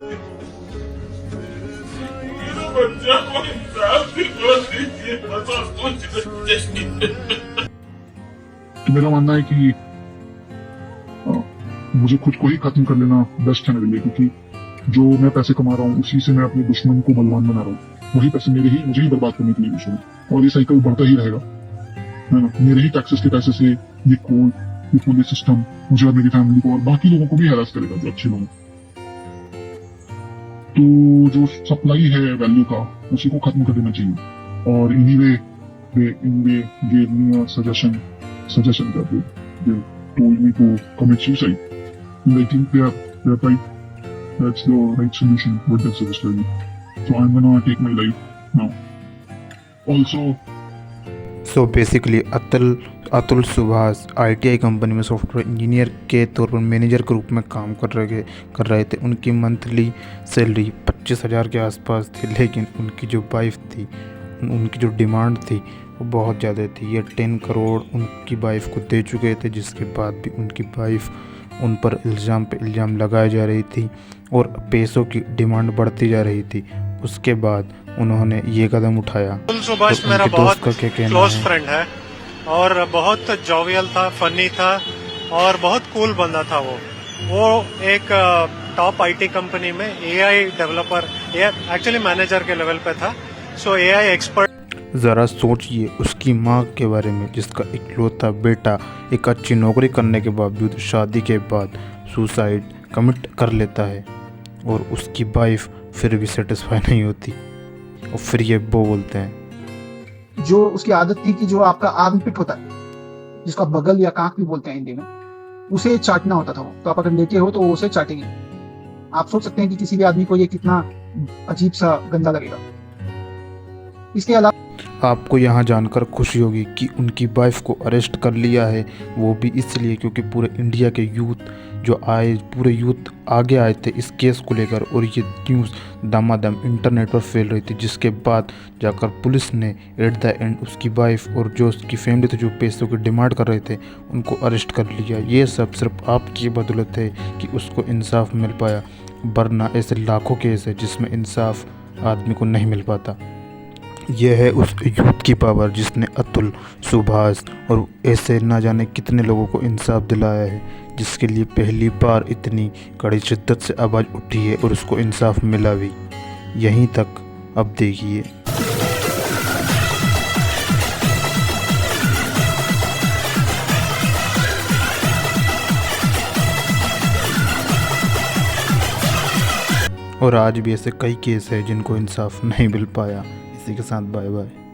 मेरा बच्चा को इंसाफ दिलवा दीजिए, बस और कुछ नहीं चाहिए। तो मेरा मानना है कि मुझे खुद को ही खत्म कर लेना बेस्ट है मेरे लिए, क्योंकि जो मैं पैसे कमा रहा हूँ उसी से मैं अपने दुश्मन को बलवान बना रहा हूँ। वही पैसे मुझे ही बर्बाद करने के लिए यूज होंगे और ये साइकिल बढ़ता ही रहेगा, है ना। मेरे ही टैक्सेस के पैसे से ये पूरे सिस्टम मुझे और मेरी फैमिली को और बाकी लोगों को भी हैरास करेगा, जो अच्छे लोग हैं। तो जो सप्लाई है वैल्यू का, उसी को खत्म कर देना चाहिए। और इन्हीं वे gave me a suggestion that they told me to commit suicide. And I think they're right. That's the right solution, what they suggested me. So I'm gonna take my life now. Also, so basically Atul Subhash ITI company में software engineer के तौर पर manager के रूप में काम कर रहे थे। उनकी मंथली सैलरी 25,000 के आसपास थी, लेकिन उनकी जो वाइफ थी, उनकी जो डिमांड थी वो बहुत ज़्यादा थी। ये 10 करोड़ उनकी वाइफ को दे चुके थे, जिसके बाद भी उनकी वाइफ उन पर इल्ज़ाम पे इल्ज़ाम लगाई जा रही थी और पैसों की डिमांड बढ़ती जा रही थी। उसके बाद उन्होंने ये कदम उठाया। अतुल सुभाष तो मेरा उनके बहुत दोस्त का क्या कहना क्लोज है? फ्रेंड है और बहुत जॉवियल था, फनी था और बहुत कूल बंदा था। वो एक टॉप IT कंपनी में AI डेवलपर, एक्चुअली मैनेजर के लेवल पे था। सो AI एक्सपर्ट। ज़रा सोचिए उसकी माँ के बारे में, जिसका इकलौता बेटा एक अच्छी नौकरी करने के बावजूद शादी के बाद सुसाइड कमिट कर लेता है और उसकी वाइफ फिर भी सेटिस्फाई नहीं होती। और फिर ये वो बोलते हैं, जो उसकी आदत थी कि जो आपका आर्मपिट होता है, जिसका बगल या कांख भी बोलते हैं हिंदी में, उसे चाटना होता था। तो आप अगर लेटे हो तो वो उसे चाटेंगे। आप सोच सकते हैं कि किसी भी आदमी को ये कितना अजीब सा गंदा लगेगा। इसके अलावा आपको यहाँ जानकर खुशी होगी कि उनकी वाइफ को अरेस्ट कर लिया है, वो भी इसलिए क्योंकि पूरे इंडिया के पूरे यूथ आगे आए थे इस केस को लेकर, और ये न्यूज़ दमादम इंटरनेट पर फैल रही थी। जिसके बाद जाकर पुलिस ने एट द एंड उसकी वाइफ और जो उसकी फैमिली थी, जो पैसों की डिमांड कर रहे थे, उनको अरेस्ट कर लिया। ये सब सिर्फ आपकी बदौलत है कि उसको इंसाफ मिल पाया, वरना ऐसे लाखों केस है जिसमें इंसाफ आदमी को नहीं मिल पाता। यह है उस यूथ की पावर जिसने अतुल सुभाष और ऐसे ना जाने कितने लोगों को इंसाफ दिलाया है, जिसके लिए पहली बार इतनी कड़ी शिद्दत से आवाज़ उठी है और उसको इंसाफ मिला भी। यहीं तक अब देखिए। और आज भी ऐसे कई केस है जिनको इंसाफ नहीं मिल पाया। इसी के साथ बाय बाय।